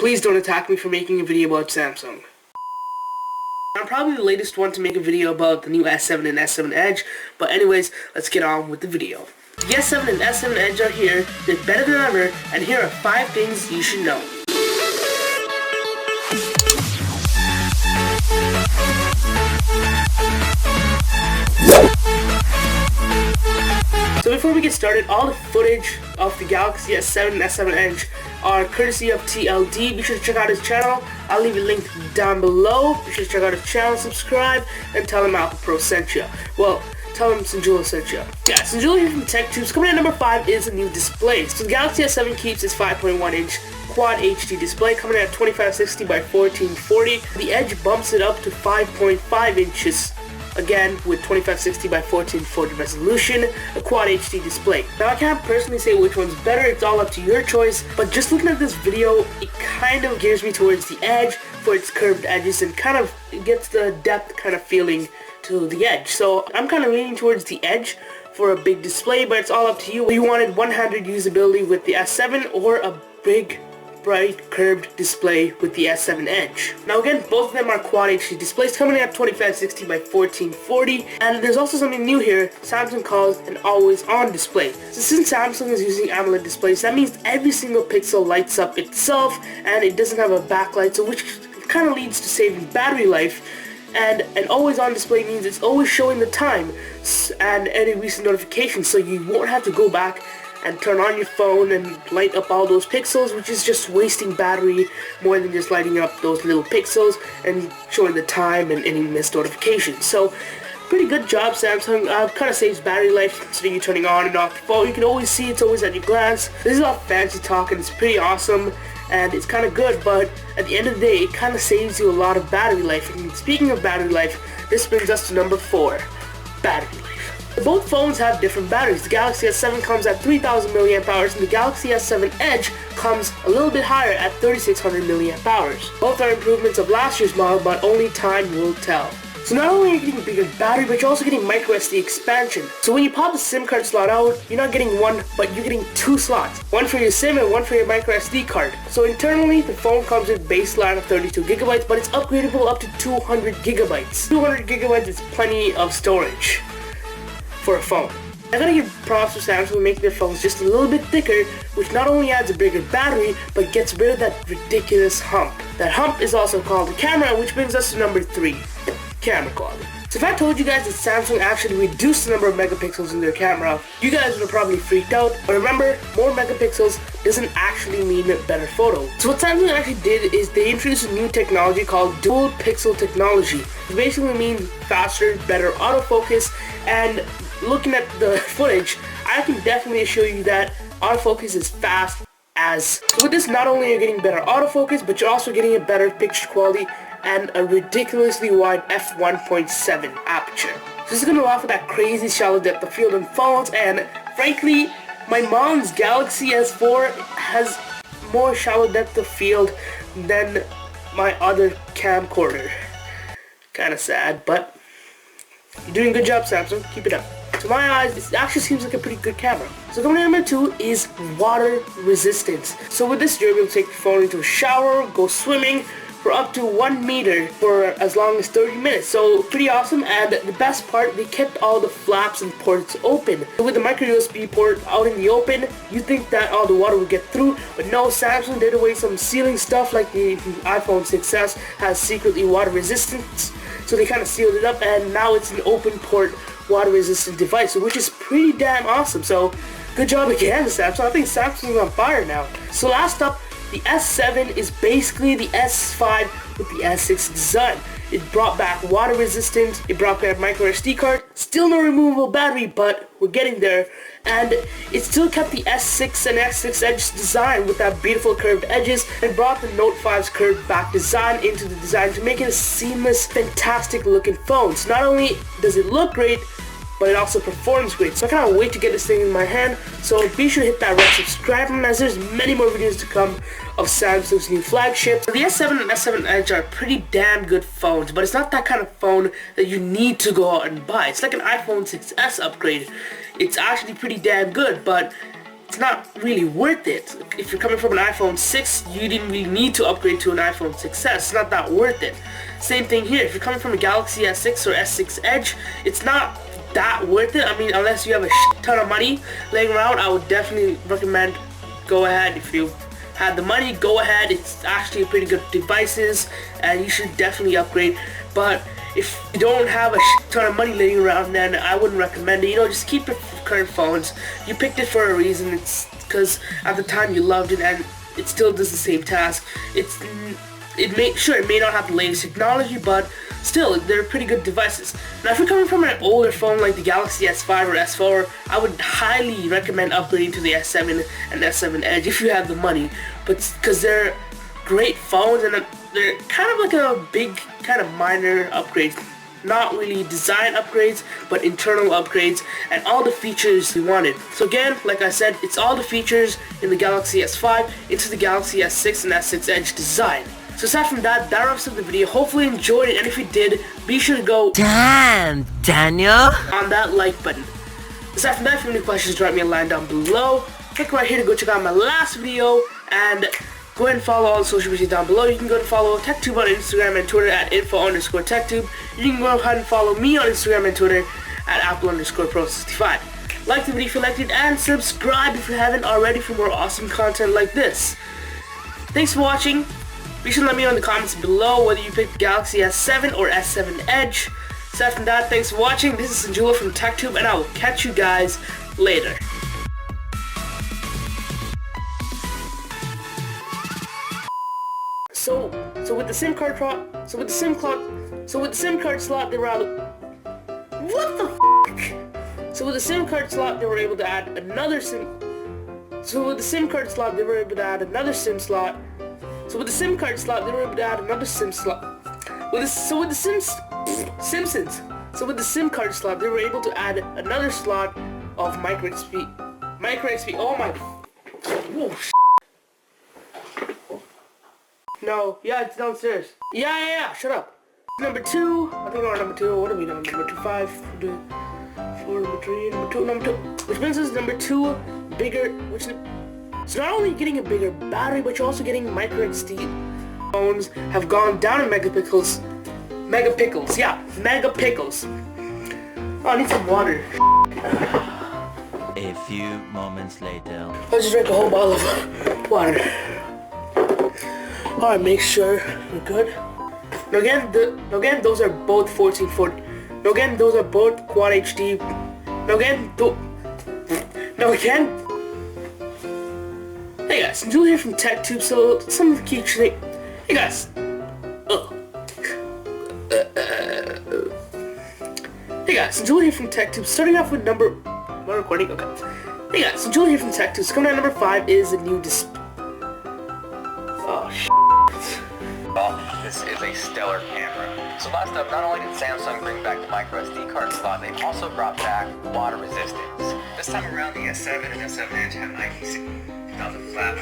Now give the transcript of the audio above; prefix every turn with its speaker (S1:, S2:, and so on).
S1: Please don't attack me for making a video about Samsung. I'm probably the latest one to make a video about the new S7 and S7 Edge, but anyways, let's get on with the video. The S7 and S7 Edge are here, they're better than ever, and here are 5 things you should know. So before we get started, all the footage of the Galaxy S7 and S7 Edge are courtesy of TLD. Be sure to check out his channel. I'll leave a link down below. Be sure to check out his channel, subscribe, and tell him Apple Pro sent you. Well, tell him Sanjula sent you. Yeah, Sanjula here from Tech Tubes. Coming in at number 5 is a new display. So the Galaxy S7 keeps its 5.1-inch Quad HD display coming in at 2560 by 1440. The Edge bumps it up to 5.5 inches. Again, with 2560 by 1440 resolution, a Quad HD display. Now I can't personally say which one's better, it's all up to your choice, but just looking at this video, it kind of gears me towards the Edge for its curved edges and kind of gets the depth kind of feeling to the Edge. So I'm kind of leaning towards the Edge for a big display, but it's all up to you. You wanted one-handed usability with the S7 or a big bright curved display with the S7 Edge. Now again, both of them are Quad HD displays coming in at 2560 by 1440, and there's also something new here. Samsung calls an always on display. So since Samsung is using AMOLED displays, that means every single pixel lights up itself and it doesn't have a backlight, so which kind of leads to saving battery life. And an always on display means it's always showing the time and any recent notifications, so you won't have to go back and turn on your phone and light up all those pixels, which is just wasting battery more than just lighting up those little pixels and showing the time and any missed notifications. So pretty good job, Samsung. Kind of saves battery life instead of you turning on and off the phone. You can always see it's always at your glance. This is all fancy talk and it's pretty awesome and it's kind of good, but at the end of the day it kind of saves you a lot of battery life. And speaking of battery life, this brings us to number 4, battery life. Both phones have different batteries. The Galaxy S7 comes at 3000 mAh and the Galaxy S7 Edge comes a little bit higher at 3600 mAh. Both are improvements of last year's model, but only time will tell. So not only are you getting a bigger battery, but you're also getting microSD expansion. So when you pop the SIM card slot out, you're not getting one, but you're getting 2 slots. One for your SIM and one for your microSD card. So internally, the phone comes with base line of 32 gigabytes, but it's upgradable up to 200 gigabytes. 200 gigabytes is plenty of storage for a phone. I gotta give props to Samsung for making their phones just a little bit thicker, which not only adds a bigger battery, but gets rid of that ridiculous hump. That hump is also called the camera, which brings us to number 3, camera quality. So if I told you guys that Samsung actually reduced the number of megapixels in their camera, you guys would have probably freaked out. But remember, more megapixels doesn't actually mean better photo. So what Samsung actually did is they introduced a new technology called dual pixel technology. It basically means faster, better autofocus, and looking at the footage, I can definitely assure you that autofocus is fast as. So with this, not only are you getting better autofocus, but you're also getting a better picture quality and a ridiculously wide f1.7 aperture. So this is going to offer that crazy shallow depth of field in phones, and frankly, my mom's Galaxy S4 has more shallow depth of field than my other camcorder. Kinda sad, but you're doing a good job, Samsung. Keep it up. To my eyes, it actually seems like a pretty good camera. So coming in number 2 is water resistance. So with this, you're able to take your phone into a shower, go swimming for up to 1 meter for as long as 30 minutes. So pretty awesome, and the best part, they kept all the flaps and ports open. So with the micro USB port out in the open, you think that all the water would get through, but no, Samsung did away some sealing stuff like the iPhone 6s has secretly water resistance. So they kind of sealed it up, and now it's an open port water resistant device, which is pretty damn awesome. So good job again, Samsung. I think Samsung's on fire now. So last up, the S7 is basically the S5 with the S6 design. It brought back water resistance, it brought back micro SD card, still no removable battery, but we're getting there. And it still kept the S6 and S6 Edge design with that beautiful curved edges, and brought the Note 5's curved back design into the design to make it a seamless, fantastic looking phone. So not only does it look great, but it also performs great. So I cannot wait to get this thing in my hand. So be sure to hit that red subscribe button, as there's many more videos to come of Samsung's new flagship. So the S7 and S7 Edge are pretty damn good phones, but it's not that kind of phone that you need to go out and buy. It's like an iPhone 6s upgrade. It's actually pretty damn good, but it's not really worth it. If you're coming from an iPhone 6, you didn't really need to upgrade to an iPhone 6s. It's not that worth it. Same thing here. If you're coming from a Galaxy S6 or S6 Edge, it's not that worth it. I mean, unless you have a ton of money laying around, I would definitely recommend go ahead. If you had the money, go ahead. It's actually a pretty good devices, and you should definitely upgrade. But if you don't have a ton of money laying around, then I wouldn't recommend it. You know, just keep your current phones. You picked it for a reason. It's because at the time you loved it, and it still does the same task. It may not have the latest technology, but still, they're pretty good devices. Now, if you're coming from an older phone like the Galaxy S5 or S4, I would highly recommend upgrading to the S7 and S7 Edge if you have the money. But because they're great phones, and they're kind of like a big, kind of minor upgrades. Not really design upgrades, but internal upgrades, and all the features you wanted. So again, like I said, it's all the features in the Galaxy S5 into the Galaxy S6 and S6 Edge design. So aside from that, that wraps up the video. Hopefully you enjoyed it, and if you did, be sure to go
S2: Damn, Daniel!
S1: on that like button. Aside from that, if you have any questions, drop me a line down below. Click right here to go check out my last video, and go ahead and follow all the social media down below. You can go and follow TechTube on Instagram and Twitter at info_TechTube. You can go ahead and follow me on Instagram and Twitter at Apple_Pro65. Like the video if you liked it, and subscribe if you haven't already for more awesome content like this. Thanks for watching. Be sure to let me know in the comments below whether you picked Galaxy S7 or S7 Edge. Aside from that, thanks for watching. This is Sanjula from TechTube, and I will catch you guys later. So with the SIM card slot, they were out. What the f***? So with the SIM card slot, they were able to add another SIM. So with the SIM card slot, they were able to add another SIM slot. So with the SIM card slot, they were able to add another SIM slot. So with the SIM card slot, they were able to add another slot of micro XP. Oh my. Whoa. No, yeah, it's downstairs. Yeah, shut up. Number 2, I think we're on number 2, what are we doing? Number 2, 5, 4, number 3, number 2, which means it's number 2, bigger, so not only getting a bigger battery, but you're also getting micro XP. Phones have gone down in megapixels. Oh, I need some water.
S2: A few moments later.
S1: Let's just drink a whole bottle of water. Alright, make sure we're good. Now again, those are both 1440. Now again, those are both Quad HD. Hey guys, I'm Julie here from TechTube. So some of the key things. Hey guys. Hey guys, I'm Julie here from TechTube. Starting off with number. Am I recording? Okay. Hey guys, I'm Julie here from TechTube. So coming out number 5 is a new display. Oh shit.
S3: Well, this is a stellar camera. So last up, not only did Samsung bring back the micro SD card slot, they also brought back water resistance. This time around, the S7 and S7 Edge have IP6. Now the flat